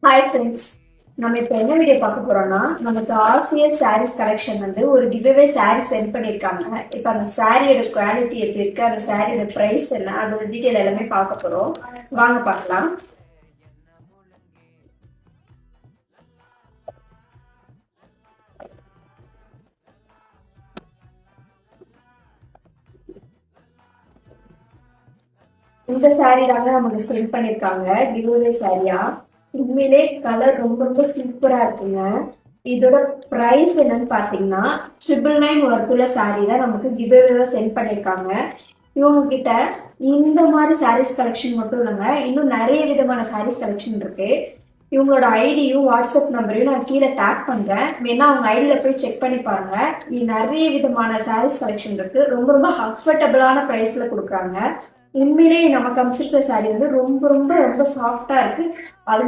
Hi friends. நம்ம இப்போ என்ன வீடியோ பார்க்க போறோம்னா, நமக்கு ஆசியன் சாரீஸ் கலெக்ஷன் வந்து ஒரு கிவ்அவே சாரீ சென்ட் பண்ணியிருக்காங்க. இப்போ அந்த சாரியோட குவாலிட்டி எப்படி இருக்கு, அந்த சாரியோட ப்ரைஸ் என்ன, அதோட டீட்டெயில் எல்லாமே பார்க்க போறோம். வாங்க பார்க்கலாம். இந்த சாரீ தாங்க நமக்கு சென்ட் பண்ணியிருக்காங்க கிவ்அவே சாரியா. உண்மையிலே கலர் ரொம்ப ரொம்ப சூப்பரா இருக்குங்க. இதோட பிரைஸ் என்னன்னு பாத்தீங்கன்னா 999 ஒர்த்துள்ள சாரீ தான் நமக்கு கிவ்அவேவா சென்ட் பண்ணியிருக்காங்க. இவங்க கிட்ட இந்த மாதிரி சாரீஸ் கலெக்ஷன் மட்டும் இல்லைங்க, இன்னும் நிறைய விதமான சாரீஸ் கலெக்ஷன் இருக்கு. இவங்களோட ஐடியும் வாட்ஸ்அப் நம்பரையும் நான் கீழே டேக் பண்றேன், வேணா அவங்க ஐடியில போய் செக் பண்ணி பாருங்க. இது நிறைய விதமான சாரீஸ் கலெக்ஷன் இருக்கு, ரொம்ப ரொம்ப அஃபர்டபுளான பிரைஸ்ல கொடுக்குறாங்க. உண்மையிலேயே நமக்கு அமைச்சிருக்கிற சாரீ வந்து ரொம்ப ரொம்ப ரொம்ப சாஃப்டா இருக்கு. அது